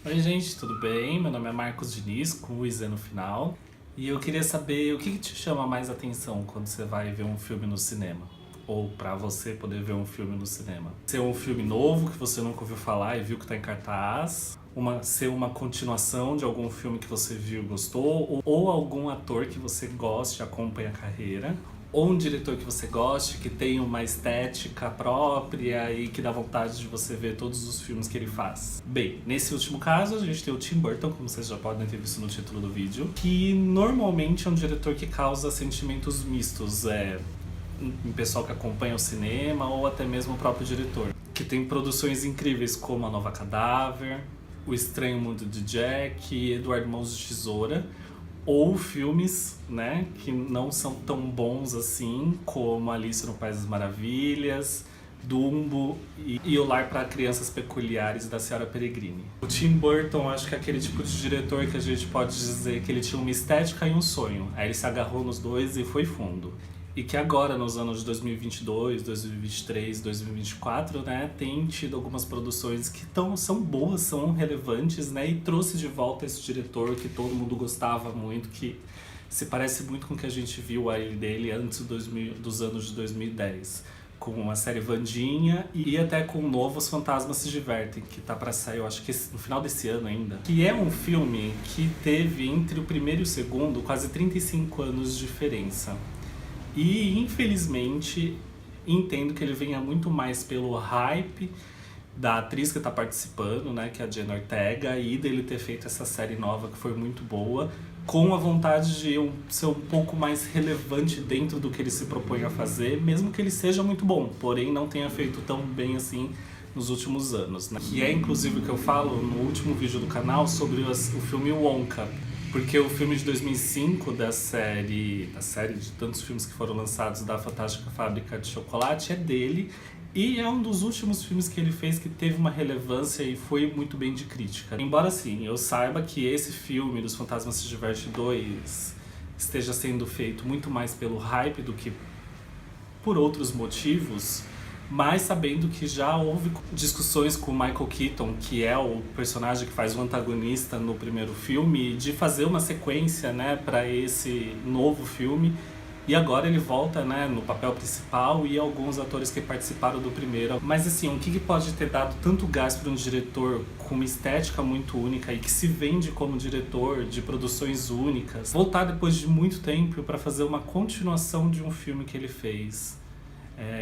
Oi gente, tudo bem? Meu nome é Marcos Diniz, com o IZ no final. E eu queria saber o que te chama mais atenção quando você vai ver um filme no cinema? Ou pra você poder ver um filme no cinema? Ser um filme novo que você nunca ouviu falar e viu que tá em cartaz? Ser uma continuação de algum filme que você viu e gostou? Ou algum ator que você goste e acompanha a carreira? Ou um diretor que você goste, que tem uma estética própria e que dá vontade de você ver todos os filmes que ele faz. Bem, nesse último caso, a gente tem o Tim Burton, como vocês já podem ter visto no título do vídeo, que normalmente é um diretor que causa sentimentos mistos, em pessoal que acompanha o cinema ou até mesmo o próprio diretor. Que tem produções incríveis como A Nova Cadáver, O Estranho Mundo de Jack e Eduardo Mãos de Tesoura, ou filmes, né, que não são tão bons assim, como Alice no País das Maravilhas, Dumbo e O Lar para Crianças Peculiares da Senhora Peregrine. O Tim Burton acho que é aquele tipo de diretor que a gente pode dizer que ele tinha uma estética e um sonho. Aí ele se agarrou nos dois e foi fundo. E que agora, nos anos de 2022, 2023, 2024, né, tem tido algumas produções que são boas, são relevantes, né, e trouxe de volta esse diretor que todo mundo gostava muito, que se parece muito com o que a gente viu aí dele antes dos anos de 2010, com a série Wandinha e até com o novo Os Fantasmas Se Divertem, que tá pra sair, eu acho que no final desse ano ainda. Que é um filme que teve, entre o primeiro e o segundo, quase 35 anos de diferença. E, infelizmente, entendo que ele venha muito mais pelo hype da atriz que está participando, né, que é a Jenna Ortega, e dele ter feito essa série nova que foi muito boa, com a vontade de ser um pouco mais relevante dentro do que ele se propõe a fazer, mesmo que ele seja muito bom, porém não tenha feito tão bem assim nos últimos anos, né? Que é inclusive o que eu falo no último vídeo do canal sobre o filme Wonka. Porque o filme de 2005 da série de tantos filmes que foram lançados da Fantástica Fábrica de Chocolate é dele, e é um dos últimos filmes que ele fez que teve uma relevância e foi muito bem de crítica. Embora sim, eu saiba que esse filme dos Fantasmas Se Diverte 2 esteja sendo feito muito mais pelo hype do que por outros motivos, mas sabendo que já houve discussões com o Michael Keaton, que é o personagem que faz o antagonista no primeiro filme, de fazer uma sequência, né, para esse novo filme. E agora ele volta, né, no papel principal e alguns atores que participaram do primeiro. Mas assim, o que pode ter dado tanto gás para um diretor com uma estética muito única e que se vende como diretor de produções únicas, voltar depois de muito tempo para fazer uma continuação de um filme que ele fez?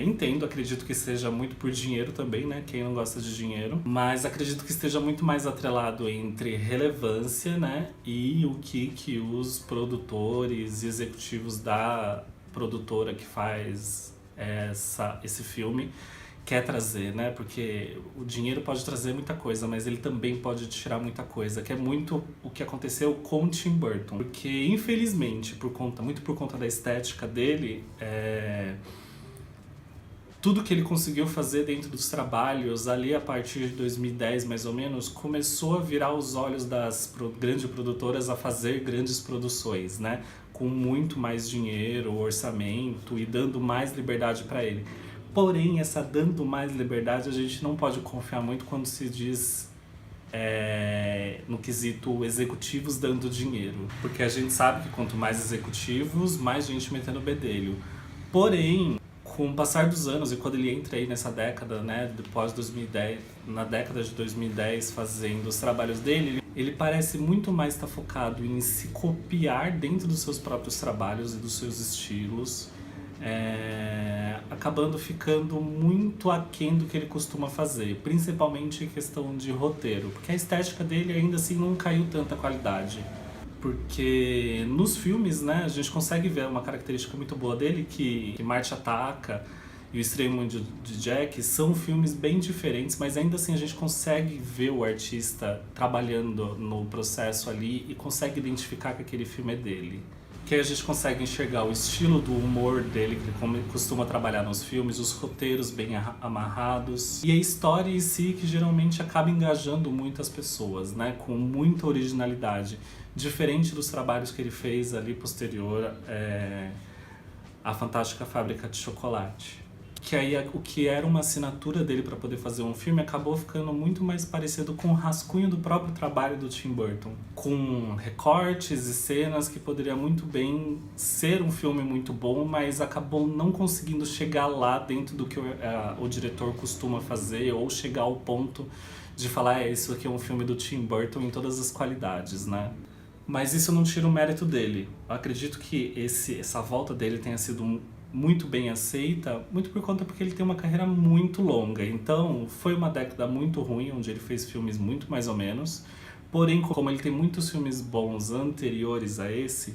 Entendo, acredito que seja muito por dinheiro também, né? Quem não gosta de dinheiro. Mas acredito que esteja muito mais atrelado entre relevância, né? E o que os produtores e executivos da produtora que faz esse filme quer trazer, né? Porque o dinheiro pode trazer muita coisa, mas ele também pode tirar muita coisa, que é muito o que aconteceu com Tim Burton. Porque, infelizmente, muito por conta da estética dele, tudo que ele conseguiu fazer dentro dos trabalhos, ali a partir de 2010 mais ou menos, começou a virar os olhos das grandes produtoras a fazer grandes produções, né? Com muito mais dinheiro, orçamento e dando mais liberdade para ele. Porém, essa dando mais liberdade a gente não pode confiar muito quando se diz no quesito executivos dando dinheiro. Porque a gente sabe que quanto mais executivos, mais gente metendo o bedelho. Porém, com o passar dos anos e quando ele entra aí nessa década, né, depois de 2010, na década de 2010, fazendo os trabalhos dele, ele parece muito mais estar focado em se copiar dentro dos seus próprios trabalhos e dos seus estilos, acabando ficando muito aquém do que ele costuma fazer, principalmente em questão de roteiro, porque a estética dele ainda assim não caiu tanta qualidade. Porque nos filmes, né, a gente consegue ver uma característica muito boa dele, que Marte Ataca e O Estranho Mundo de Jack são filmes bem diferentes, mas ainda assim a gente consegue ver o artista trabalhando no processo ali e consegue identificar que aquele filme é dele. Que aí a gente consegue enxergar o estilo do humor dele, que ele costuma trabalhar nos filmes, os roteiros bem amarrados, e a história em si, que geralmente acaba engajando muitas pessoas, né, com muita originalidade, diferente dos trabalhos que ele fez ali posterior à Fantástica Fábrica de Chocolate. que aí o que era uma assinatura dele para poder fazer um filme acabou ficando muito mais parecido com o rascunho do próprio trabalho do Tim Burton, com recortes e cenas que poderia muito bem ser um filme muito bom, mas acabou não conseguindo chegar lá dentro do que o diretor costuma fazer, ou chegar ao ponto de falar, isso aqui é um filme do Tim Burton em todas as qualidades, né? Mas isso não tira o mérito dele. Eu acredito que essa volta dele tenha sido muito bem aceita, muito por conta porque ele tem uma carreira muito longa. Então, foi uma década muito ruim, onde ele fez filmes muito mais ou menos. Porém, como ele tem muitos filmes bons anteriores a esse,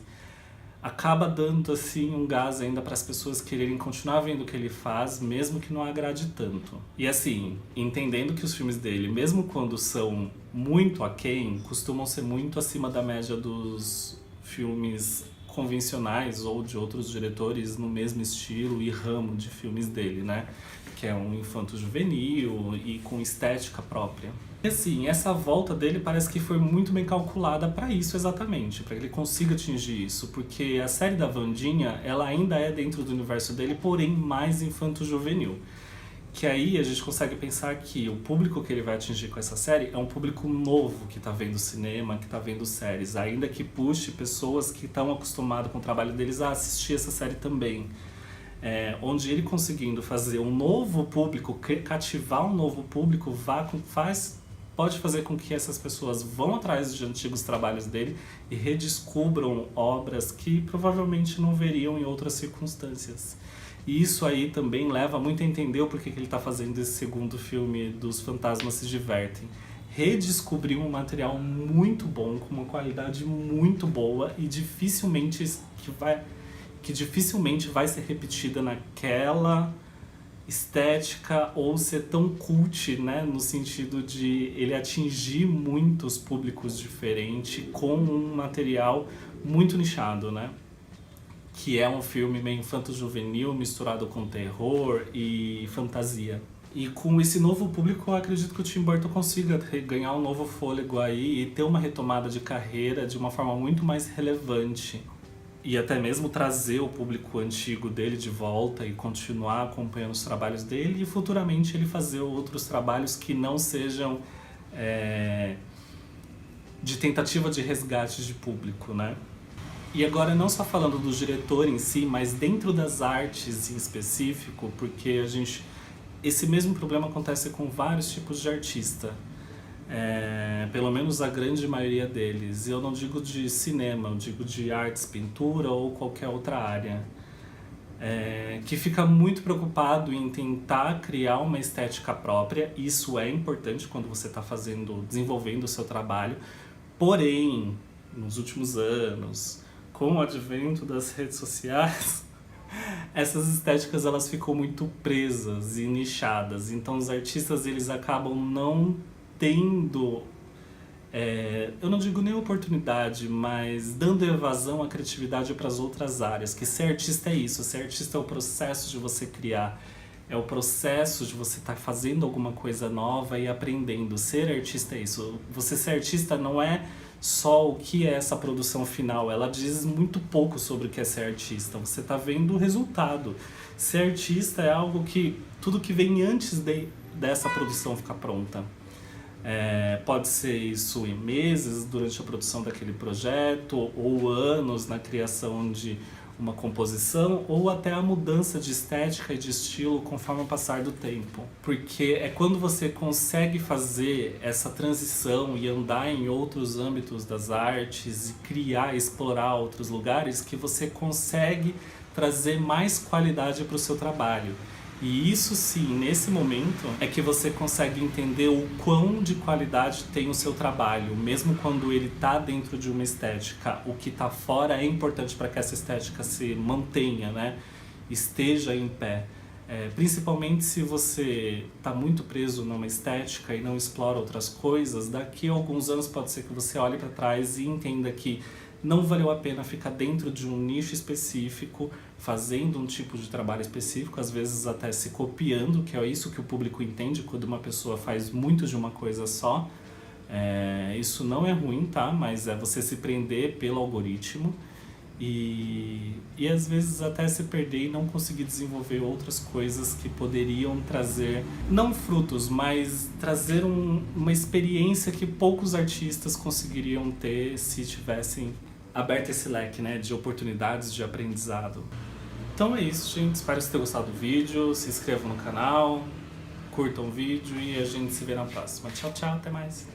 acaba dando assim um gás ainda para as pessoas quererem continuar vendo o que ele faz, mesmo que não agrade tanto. E assim, entendendo que os filmes dele, mesmo quando são muito aquém, costumam ser muito acima da média dos filmes convencionais ou de outros diretores no mesmo estilo e ramo de filmes dele, né? Que é um infanto-juvenil e com estética própria. E assim, essa volta dele parece que foi muito bem calculada para isso exatamente, para que ele consiga atingir isso, porque a série da Wandinha, ela ainda é dentro do universo dele, porém mais infanto-juvenil. Que aí a gente consegue pensar que o público que ele vai atingir com essa série é um público novo que está vendo cinema, que está vendo séries, ainda que puxe pessoas que estão acostumadas com o trabalho deles a assistir essa série também. Onde ele conseguindo fazer um novo público, cativar um novo público, pode fazer com que essas pessoas vão atrás de antigos trabalhos dele e redescubram obras que provavelmente não veriam em outras circunstâncias. E isso aí também leva muito a entender o porquê que ele está fazendo esse segundo filme dos Fantasmas Se Divertem. Redescobriu um material muito bom, com uma qualidade muito boa e dificilmente vai ser repetida naquela estética ou ser tão cult, né, no sentido de ele atingir muitos públicos diferentes com um material muito nichado, né? Que é um filme meio infanto-juvenil misturado com terror e fantasia. E com esse novo público, eu acredito que o Tim Burton consiga ganhar um novo fôlego aí e ter uma retomada de carreira de uma forma muito mais relevante. E até mesmo trazer o público antigo dele de volta e continuar acompanhando os trabalhos dele e futuramente ele fazer outros trabalhos que não sejam de tentativa de resgate de público, né? E agora não só falando do diretor em si, mas dentro das artes em específico, porque esse mesmo problema acontece com vários tipos de artista. Pelo menos a grande maioria deles. Eu não digo de cinema, eu digo de artes, pintura ou qualquer outra área. Que fica muito preocupado em tentar criar uma estética própria. Isso é importante quando você está desenvolvendo o seu trabalho. Porém, nos últimos anos, com o advento das redes sociais, essas estéticas elas ficam muito presas e nichadas. Então os artistas eles acabam não tendo, eu não digo nem oportunidade, mas dando evasão à criatividade para as outras áreas. Que ser artista é isso, ser artista é o processo de você criar, é o processo de você estar fazendo alguma coisa nova e aprendendo. Ser artista é isso. Você ser artista não é só o que é essa produção final, ela diz muito pouco sobre o que é ser artista, você está vendo o resultado. Ser artista é algo que, tudo que vem antes dessa produção ficar pronta. Pode ser isso em meses durante a produção daquele projeto, ou anos na criação de uma composição, ou até a mudança de estética e de estilo conforme o passar do tempo. Porque é quando você consegue fazer essa transição e andar em outros âmbitos das artes e criar, explorar outros lugares, que você consegue trazer mais qualidade para o seu trabalho. E isso sim, nesse momento, é que você consegue entender o quão de qualidade tem o seu trabalho, mesmo quando ele está dentro de uma estética. O que está fora é importante para que essa estética se mantenha, né? Esteja em pé. Principalmente se você está muito preso numa estética e não explora outras coisas, daqui a alguns anos pode ser que você olhe para trás e entenda que não valeu a pena ficar dentro de um nicho específico, fazendo um tipo de trabalho específico, às vezes até se copiando, que é isso que o público entende quando uma pessoa faz muito de uma coisa só. Isso não é ruim, tá? Mas é você se prender pelo algoritmo. E às vezes até se perder e não conseguir desenvolver outras coisas que poderiam trazer, não frutos, mas trazer uma experiência que poucos artistas conseguiriam ter se tivessem aberto esse leque, né, de oportunidades de aprendizado. Então é isso, gente. Espero que vocês tenham gostado do vídeo. Se inscrevam no canal, curtam o vídeo e a gente se vê na próxima. Tchau, tchau. Até mais.